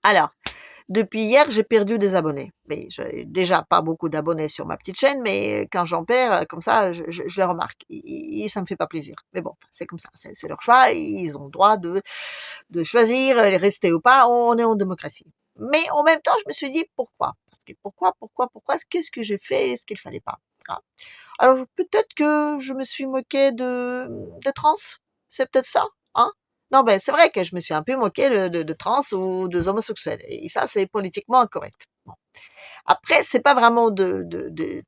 Alors, depuis hier, j'ai perdu des abonnés. Mais j'ai déjà pas beaucoup d'abonnés sur ma petite chaîne, mais quand j'en perds, comme ça, je les remarque. Ça me fait pas plaisir. Mais bon, c'est comme ça, c'est leur choix. Ils ont le droit de choisir, rester ou pas. On est en démocratie. Mais en même temps, je me suis dit pourquoi? Parce que pourquoi? Qu'est-ce que j'ai fait? Est-ce qu'il fallait pas? Ah. Alors peut-être que je me suis moquée de trans. C'est peut-être ça, hein? Non, ben c'est vrai que je me suis un peu moquée de trans ou des homosexuels. Et ça, c'est politiquement incorrect. Bon. Après, c'est pas vraiment de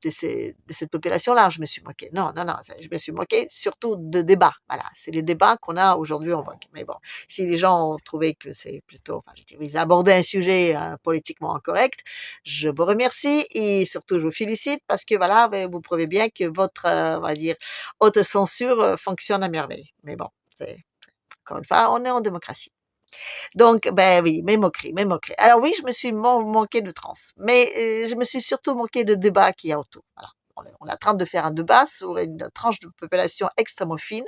cette population-là, je me suis moquée. Non, non, non, je me suis moquée surtout de débats. Voilà, c'est les débats qu'on a aujourd'hui en vogue. Mais bon, si les gens ont trouvé que c'est plutôt, enfin, j'ai abordé un sujet politiquement incorrect, je vous remercie et surtout je vous félicite parce que voilà, vous prouvez bien que votre, on va dire, autocensure fonctionne à merveille. Mais bon, encore une fois, on est en démocratie. Donc, ben oui, mes moqueries, mes moqueries. Alors oui, je me suis manqué de trans, mais je me suis surtout manqué de débat qu'il y a autour. Voilà. On est en train de faire un débat sur une tranche de population extrêmement fine.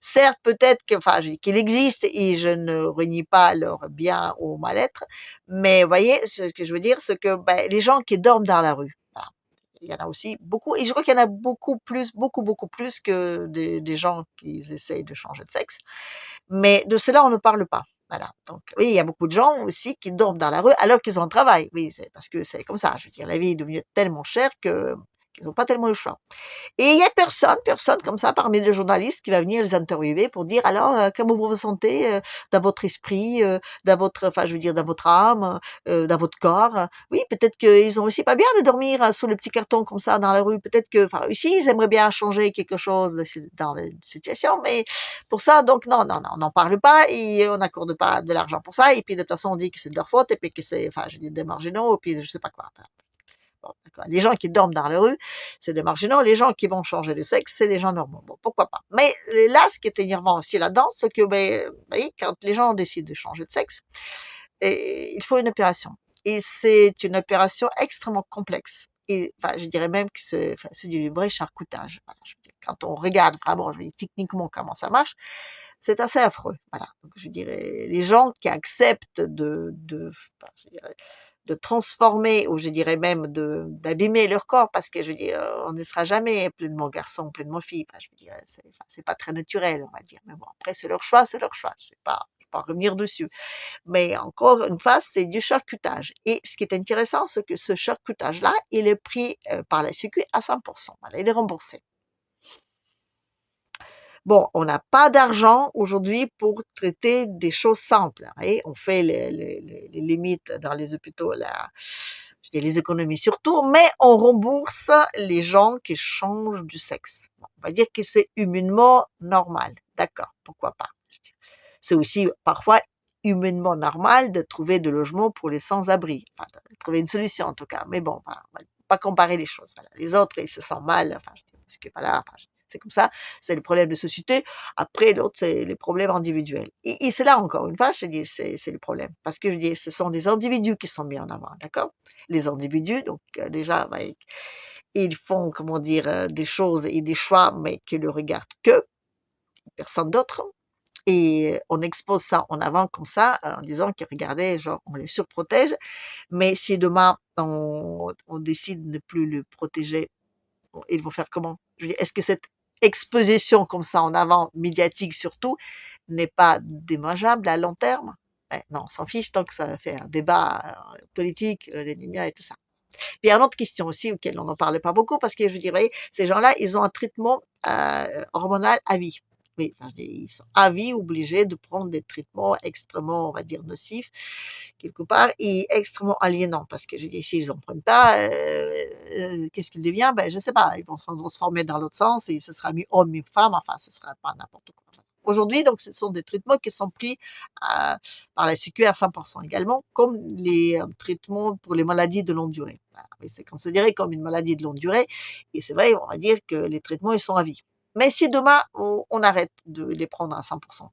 Certes, peut-être qu'il existe et je ne renie pas leur bien ou mal-être, mais vous voyez, ce que je veux dire, c'est que ben, les gens qui dorment dans la rue, voilà, il y en a aussi beaucoup, et je crois qu'il y en a beaucoup plus que des gens qui essayent de changer de sexe. Mais de cela, on ne parle pas. Voilà. Donc, oui, il y a beaucoup de gens aussi qui dorment dans la rue alors qu'ils ont un travail. Oui, c'est parce que c'est comme ça. Je veux dire, la vie est devenue tellement chère que qu'ils n'ont pas tellement le choix. Et il y a personne comme ça parmi les journalistes qui va venir les interviewer pour dire alors comment vous vous sentez dans votre esprit, dans votre, enfin je veux dire dans votre âme, dans votre corps. Oui, peut-être qu'ils ont aussi pas bien de dormir sous le petit carton comme ça dans la rue. Peut-être que, enfin ici ils aimeraient bien changer quelque chose dans la situation, mais pour ça donc non, on n'en parle pas et on n'accorde pas de l'argent pour ça. Et puis de toute façon on dit que c'est de leur faute et puis que c'est, enfin je dis des marginaux et puis je sais pas quoi. Enfin, bon, d'accord. Les gens qui dorment dans la rue, c'est des marginaux. Les gens qui vont changer de sexe, c'est des gens normaux. Bon, pourquoi pas. Mais là, ce qui est énervant aussi là-dedans, c'est que, ben, vous voyez, quand les gens décident de changer de sexe, il faut une opération. Et c'est une opération extrêmement complexe. Et enfin, je dirais même que c'est du vrai charcoutage. Voilà, je veux dire, quand on regarde vraiment, je veux dire, techniquement comment ça marche, c'est assez affreux. Voilà. Donc, je dirais, les gens qui acceptent enfin, je dirais, de transformer, ou je dirais même d'abîmer leur corps, parce que je veux dire, on ne sera jamais pleinement garçon, pleinement fille. Enfin, je veux dire, c'est pas très naturel, on va dire. Mais bon, après, c'est leur choix, c'est leur choix. Je vais pas revenir dessus. Mais encore une fois, c'est du charcutage. Et ce qui est intéressant, c'est que ce charcutage-là, il est pris par la Sécu à 100%. Voilà, il est remboursé. Bon, on n'a pas d'argent aujourd'hui pour traiter des choses simples. Vous voyez, on fait les limites dans les hôpitaux, là, je dis les économies surtout, mais on rembourse les gens qui changent du sexe. Bon, on va dire que c'est humainement normal. D'accord, pourquoi pas. C'est aussi parfois humainement normal de trouver de logements pour les sans-abri. Enfin, de trouver une solution en tout cas. Mais bon, enfin, on va pas comparer les choses. Voilà. Les autres, ils se sentent mal. Enfin, parce que voilà, enfin, c'est comme ça. C'est le problème de société. Après, l'autre, c'est les problèmes individuels. Et c'est là encore une fois, je dis, c'est le problème. Parce que je dis, ce sont des individus qui sont mis en avant, d'accord? Les individus, donc déjà, ben, ils font, comment dire, des choses et des choix, mais qui le regardent que personne d'autre. Et on expose ça en avant comme ça, en disant que regardez, genre, on les surprotège, mais si demain on décide de ne plus le protéger, ils vont faire comment? Je veux dire, est-ce que cette exposition comme ça en avant, médiatique surtout, n'est pas dommageable à long terme? Ben, non, on s'en fiche tant que ça fait un débat politique, les lignes et tout ça. Puis il y a une autre question aussi auquel on n'en parle pas beaucoup parce que je dirais, ces gens-là, ils ont un traitement hormonal à vie. Oui, enfin, ils sont à vie obligés de prendre des traitements extrêmement, on va dire, nocifs, quelque part, et extrêmement aliénants. Parce que je dis, s'ils n'en prennent pas, qu'est-ce qu'il devient? Ben, je sais pas, ils vont se transformer dans l'autre sens et ce sera mis homme et femme, enfin, ce sera pas n'importe quoi. Aujourd'hui, donc, ce sont des traitements qui sont pris par la Sécu à 100% également, comme les traitements pour les maladies de longue durée. Voilà, c'est considéré comme une maladie de longue durée, et c'est vrai, on va dire que les traitements, ils sont à vie. Mais si demain, on arrête de les prendre à 100%,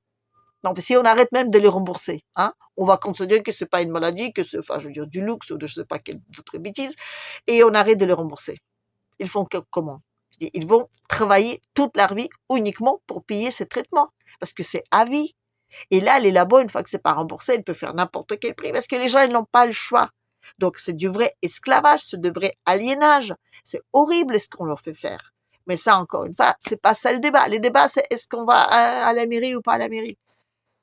non, mais si on arrête même de les rembourser, hein, on va considérer que c'est pas une maladie, que c'est, enfin, je veux dire, du luxe ou de je sais pas quelle d'autres bêtises, et on arrête de les rembourser. Ils font comment? Ils vont travailler toute leur vie uniquement pour payer ces traitements, parce que c'est à vie. Et là, les labos, une fois que c'est pas remboursé, ils peuvent faire n'importe quel prix parce que les gens, ils n'ont pas le choix. Donc, c'est du vrai esclavage, c'est du vrai aliénage. C'est horrible ce qu'on leur fait faire. Mais ça, encore une fois, c'est pas ça le débat. Le débat, c'est est-ce qu'on va à la mairie ou pas à la mairie.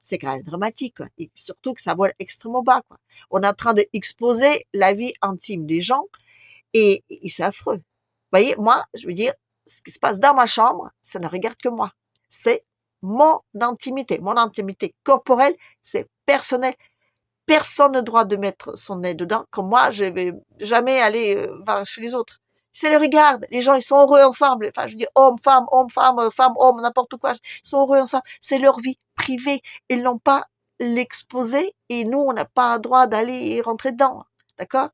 C'est quand même dramatique, quoi. Et surtout que ça vole extrêmement bas, quoi. On est en train d'exposer la vie intime des gens et c'est affreux. Vous voyez, moi, je veux dire, ce qui se passe dans ma chambre, ça ne regarde que moi. C'est mon intimité. Mon intimité corporelle, c'est personnel. Personne n'a le droit de mettre son nez dedans, comme moi, je vais jamais aller voir chez les autres. C'est le regard, les gens, ils sont heureux ensemble. Enfin, je dis homme, femme, femme, homme, n'importe quoi. Ils sont heureux ensemble. C'est leur vie privée. Ils n'ont pas l'exposer et nous, on n'a pas le droit d'aller y rentrer dedans. D'accord?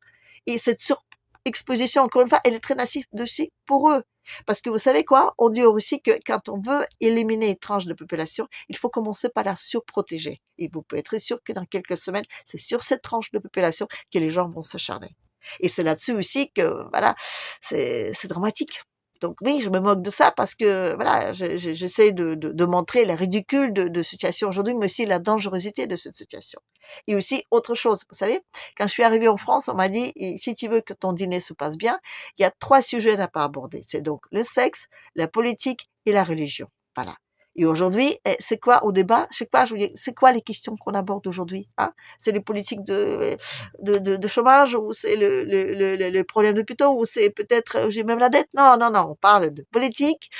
Et cette surexposition, encore une fois, elle est très nocive aussi pour eux. Parce que vous savez quoi? On dit aussi que quand on veut éliminer une tranche de population, il faut commencer par la surprotéger. Et vous pouvez être sûr que dans quelques semaines, c'est sur cette tranche de population que les gens vont s'acharner. Et c'est là-dessus aussi que, voilà, c'est dramatique. Donc oui, je me moque de ça parce que, voilà, j'essaie de montrer la ridicule de situation aujourd'hui, mais aussi la dangerosité de cette situation. Et aussi, autre chose, vous savez, quand je suis arrivée en France, on m'a dit, si tu veux que ton dîner se passe bien, il y a 3 sujets à pas aborder. C'est donc le sexe, la politique et la religion. Voilà. Et aujourd'hui, c'est quoi au débat? Je veux dire, c'est quoi les questions qu'on aborde aujourd'hui, hein? C'est les politiques de chômage ou c'est le problème d'hôpitaux ou c'est peut-être, j'ai même la dette? Non, non, non, on parle de politique,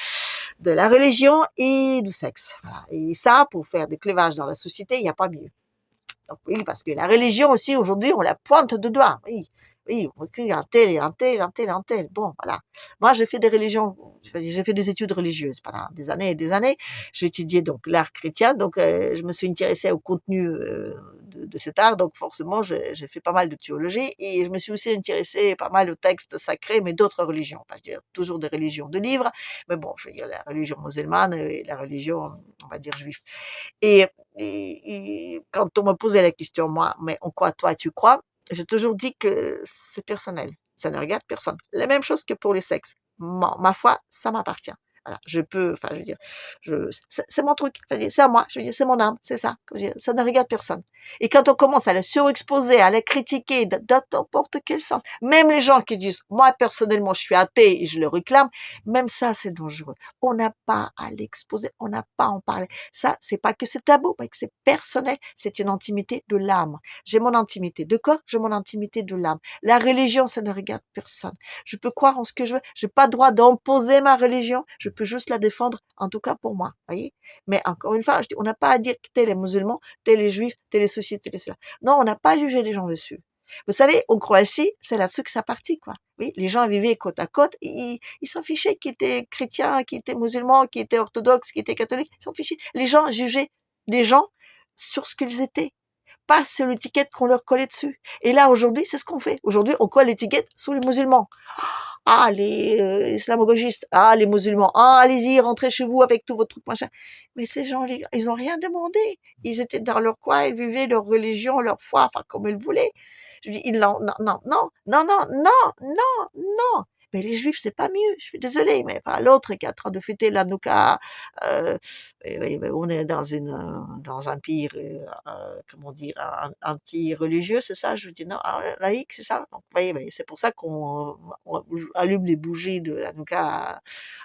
de la religion et du sexe. Voilà. Et ça, pour faire des clivages dans la société, il n'y a pas mieux. Donc oui, parce que la religion aussi, aujourd'hui, on la pointe de doigt. Oui, oui, on écrit un tel et un tel, un tel, un tel. Bon, voilà. Moi, j'ai fait des religions, j'ai fait des études religieuses pendant des années et des années. J'ai étudié donc l'art chrétien, donc je me suis intéressée au contenu de cet art, donc forcément, j'ai fait pas mal de théologie et je me suis aussi intéressée pas mal aux textes sacrés, mais d'autres religions. Enfin, je veux dire, toujours des religions de livres, mais bon, je veux dire la religion musulmane et la religion, on va dire juive. Et, et quand on me posait la question, moi, mais en quoi toi tu crois? J'ai toujours dit que c'est personnel. Ça ne regarde personne. La même chose que pour le sexe. Ma foi, ça m'appartient. Voilà, je peux, enfin, je veux dire, c'est mon truc, c'est à moi, je veux dire, c'est mon âme, c'est ça. Je veux dire, ça ne regarde personne. Et quand on commence à la surexposer, à la critiquer dans n'importe quel sens, même les gens qui disent, moi personnellement, je suis athée et je le réclame, même ça, c'est dangereux. On n'a pas à l'exposer, on n'a pas à en parler. Ça, c'est pas que c'est tabou, mais que c'est personnel, c'est une intimité de l'âme. J'ai mon intimité de corps, j'ai mon intimité de l'âme. La religion, ça ne regarde personne. Je peux croire en ce que je veux, j'ai pas le droit d'imposer ma religion, je peux juste la défendre, en tout cas pour moi, voyez. Mais encore une fois, je dis, on n'a pas à dire que tel est musulman, tel est juif, tel est ceci, tel est cela. Non, on n'a pas à juger les gens dessus. Vous savez, en Croatie, c'est là-dessus que ça partit, quoi. Oui, les gens vivaient côte à côte, ils s'en fichaient qui étaient chrétiens, qui étaient musulmans, qui étaient orthodoxes, qui étaient catholiques, ils s'en fichaient. Les gens jugeaient les gens sur ce qu'ils étaient, pas sur l'étiquette qu'on leur collait dessus. Et là, aujourd'hui, c'est ce qu'on fait. Aujourd'hui, on colle l'étiquette sous les musulmans. Ah, les islamo-gauchistes, ah, les musulmans, ah, allez-y, rentrez chez vous avec tout votre truc, machin. Mais ces gens, ils ont rien demandé. Ils étaient dans leur coin, ils vivaient leur religion, leur foi, enfin, comme ils voulaient. Je dis, non, non, non, non, non, non, non, non, non. Mais les juifs, c'est pas mieux. Je suis désolée, mais enfin, l'autre qui est en train de fêter la Hanouka, oui, mais on est dans un pays, comment dire, anti-religieux, c'est ça? Je dis non, laïque, c'est ça? Donc, vous voyez, mais c'est pour ça on allume les bougies de la Hanouka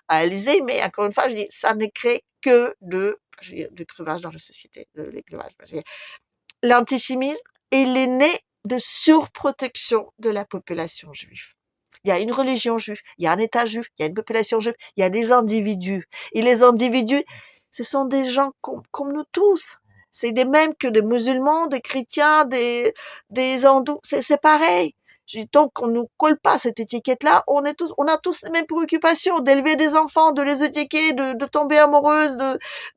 à Élysée, mais encore une fois, je dis, ça ne crée que je veux dire, de crevage dans la société, de l'éclevage. L'antisémitisme, il est né de surprotection de la population juive. Il y a une religion juive, il y a un État juif, il y a une population juive, il y a des individus. Et les individus, ce sont des gens comme nous tous. C'est les mêmes que des musulmans, des chrétiens, des hindous. C'est pareil. Tant qu'on nous colle pas cette étiquette-là, on a tous les mêmes préoccupations, d'élever des enfants, de les éduquer, de tomber amoureuse,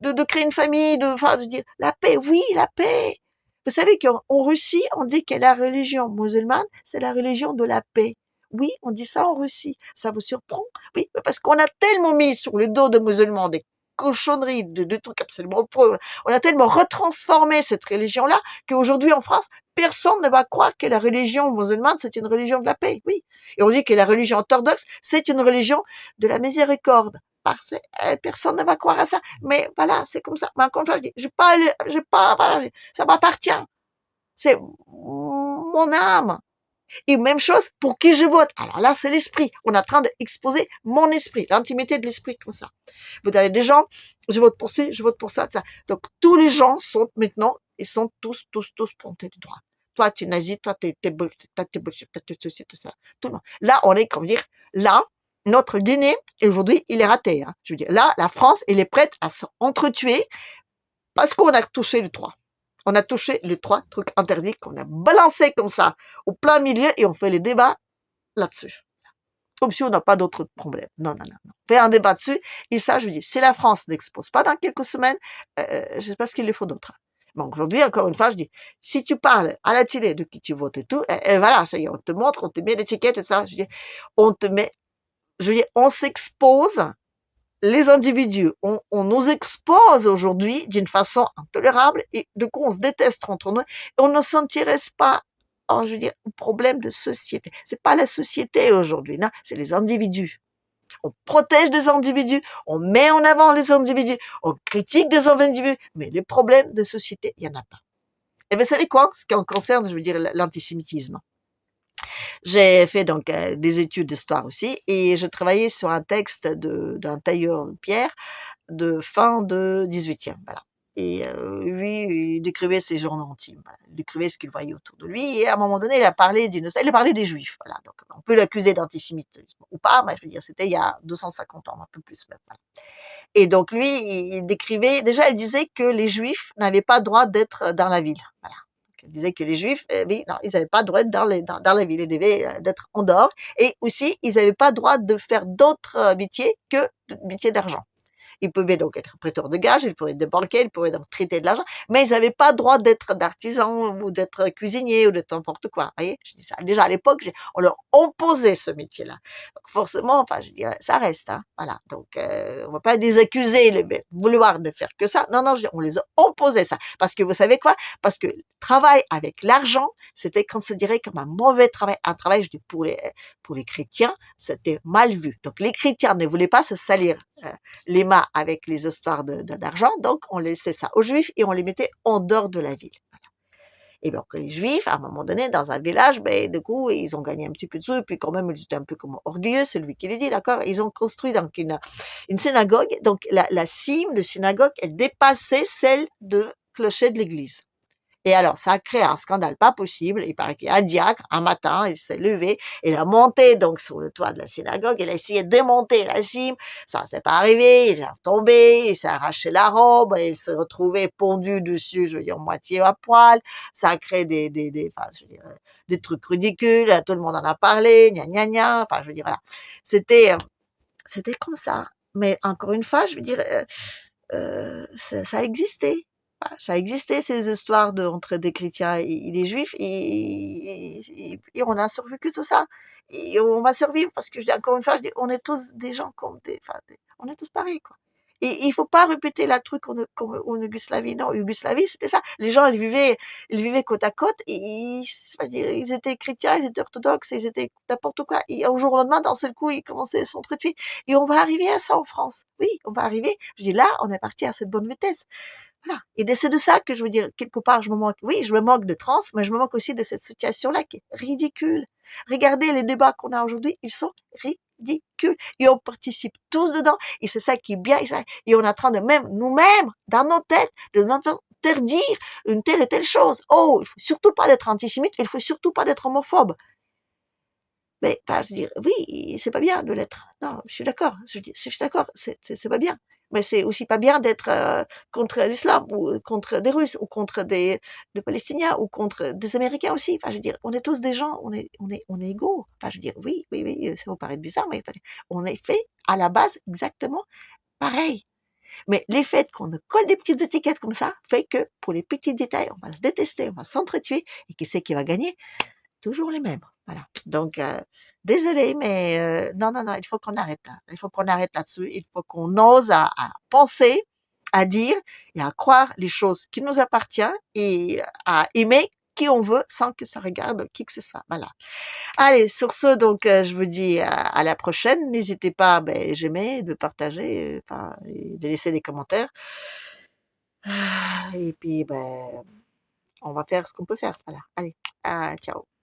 de créer une famille, enfin, je veux dire, la paix, oui, la paix. Vous savez qu'en Russie, on dit que la religion musulmane, c'est la religion de la paix. Oui, on dit ça en Russie. Ça vous surprend? Oui, parce qu'on a tellement mis sur le dos de musulmans des cochonneries, de trucs absolument faux. On a tellement retransformé cette religion-là qu'aujourd'hui en France, personne ne va croire que la religion musulmane, c'est une religion de la paix. Oui. Et on dit que la religion orthodoxe, c'est une religion de la miséricorde. parce que personne ne va croire à ça. Mais voilà, c'est comme ça. Mais encore une fois, je dis, voilà, ça m'appartient. C'est mon âme. Et même chose pour qui je vote. Alors là, c'est l'esprit. On est en train d'exposer mon esprit, l'intimité de l'esprit comme ça. Vous avez des gens, je vote pour ci, je vote pour ça, ça. Donc tous les gens sont maintenant, ils sont tous pointés du droit. Toi, tu es nazi, toi, t'es bullshit, toi, t'es ceci, tout ça. Tout le monde. Là, on est, comme dire, là, notre dîner, aujourd'hui, il est raté. Hein. Je veux dire, là, la France, elle est prête à s'entretuer parce qu'on a touché le droit. On a touché les 3 trucs interdits qu'on a balancés comme ça, au plein milieu, et on fait les débats là-dessus. Comme si on n'a pas d'autres problèmes. Non, non, non, non. On fait un débat dessus, et ça, je vous dis, si la France n'expose pas dans quelques semaines, je sais pas ce qu'il lui faut d'autre. Donc aujourd'hui, encore une fois, je dis, si tu parles à la télé de qui tu votes et tout, et voilà, ça y est, on te montre, on te met l'étiquette et ça, je dis, on te met, je dis, on s'expose, les individus, on nous expose aujourd'hui d'une façon intolérable et du coup on se déteste entre nous et on ne s'intéresse pas, je veux dire, au problème de société. C'est pas la société aujourd'hui, non, c'est les individus. On protège des individus, on met en avant les individus, on critique des individus, mais les problèmes de société, il y en a pas. Et vous savez quoi, ce qui en concerne, je veux dire, l'antisémitisme. J'ai fait donc des études d'histoire aussi et je travaillais sur un texte d'un tailleur de pierre de fin de 18e, voilà. Et lui, il décrivait ses journaux intimes, voilà. Il décrivait ce qu'il voyait autour de lui et à un moment donné, il a parlé des juifs, voilà. Donc on peut l'accuser d'antisémitisme ou pas, mais je veux dire, c'était il y a 250 ans, un peu plus même. Voilà. Et donc lui, il décrivait, déjà il disait que les juifs n'avaient pas le droit d'être dans la ville, voilà. Il disait que les juifs, oui, non, ils n'avaient pas le droit d'être dans la ville, ils devaient d'être en dehors. Et aussi, ils n'avaient pas le droit de faire d'autres métiers que métiers d'argent. Ils pouvaient donc être prêteurs de gages, ils pouvaient être des banquiers, ils pouvaient donc traiter de l'argent, mais ils n'avaient pas le droit d'être d'artisans ou d'être cuisiniers ou de n'importe quoi. Vous voyez, je dis ça. Déjà à l'époque, on leur opposait ce métier-là. Donc forcément, enfin, je dirais, ça reste, hein. Voilà. Donc, on va pas les accuser, de vouloir ne faire que ça. Non, non, on les a opposés ça. Parce que vous savez quoi? Parce que le travail avec l'argent, c'était considéré comme un mauvais travail. Un travail, je dis, pour les chrétiens, c'était mal vu. Donc, les chrétiens ne voulaient pas se salir les mains avec les histoires d'argent, donc on laissait ça aux juifs et on les mettait en dehors de la ville. Voilà. Et donc les juifs, à un moment donné, dans un village, ben, du coup, ils ont gagné un petit peu de sous, et puis quand même, ils étaient un peu comme orgueilleux, celui qui le dit, d'accord? Ils ont construit donc une synagogue, donc la cime de synagogue, elle dépassait celle de clocher de l'église. Et alors, ça a créé un scandale pas possible. Il paraît qu'il y a un diacre, un matin, il s'est levé, il a monté donc sur le toit de la synagogue, il a essayé de démonter la cime, ça s'est pas arrivé, il est tombé, il s'est arraché la robe, et il s'est retrouvé pendu dessus, je veux dire, moitié à poil, ça a créé enfin, je veux dire, des trucs ridicules, tout le monde en a parlé, gna gna gna, enfin, je veux dire, voilà. C'était comme ça. Mais encore une fois, je veux dire, ça existait. Voilà, ça existait ces histoires entre des chrétiens et des juifs et on a survécu tout ça. Et on va survivre parce que je dis encore une fois, je dis, on est tous des gens comme on est tous pareils, quoi. Et il faut pas répéter la truc comme en Yougoslavie. Non, Yougoslavie, c'était ça. Les gens, ils vivaient côte à côte et ils étaient chrétiens, ils étaient orthodoxes, ils étaient n'importe quoi. Et au jour au lendemain, d'un seul coup, ils commençaient à s'entretuer. Et on va arriver à ça en France. Oui, on va arriver. Je dis là, on est parti à cette bonne vitesse. Voilà. Et c'est de ça que je veux dire, quelque part, je me manque. Oui, je me manque de trans, mais je me manque aussi de cette situation-là qui est ridicule. Regardez les débats qu'on a aujourd'hui, ils sont ridicules. Et on participe tous dedans. Et c'est ça qui est bien. Et on est en train de même, nous-mêmes, dans nos têtes, de nous interdire une telle et telle chose. Oh, il faut surtout pas d'être antisémite, il faut surtout pas d'être homophobe. Mais, enfin, je veux dire, oui, c'est pas bien de l'être. Non, je suis d'accord. Je suis d'accord, c'est pas bien. Mais c'est aussi pas bien d'être contre l'islam ou contre des Russes ou contre des Palestiniens ou contre des Américains aussi. Enfin, je veux dire, on est tous des gens, on est égaux. Enfin, je veux dire, oui, oui, oui, ça vous paraît bizarre, mais on est fait à la base exactement pareil. Mais les faits qu'on ne colle des petites étiquettes comme ça fait que pour les petits détails, on va se détester, on va s'entretuer et qui c'est qui va gagner? Toujours les mêmes, voilà. Donc désolée, mais non, non, non, il faut qu'on arrête là. Il faut qu'on arrête là-dessus. Il faut qu'on ose à penser, à dire et à croire les choses qui nous appartiennent et à aimer qui on veut sans que ça regarde qui que ce soit. Voilà. Allez, sur ce, donc, je vous dis à la prochaine. N'hésitez pas, ben, j'aimer, de partager, enfin, et de laisser des commentaires. Et puis, ben, on va faire ce qu'on peut faire. Voilà. Allez, ciao.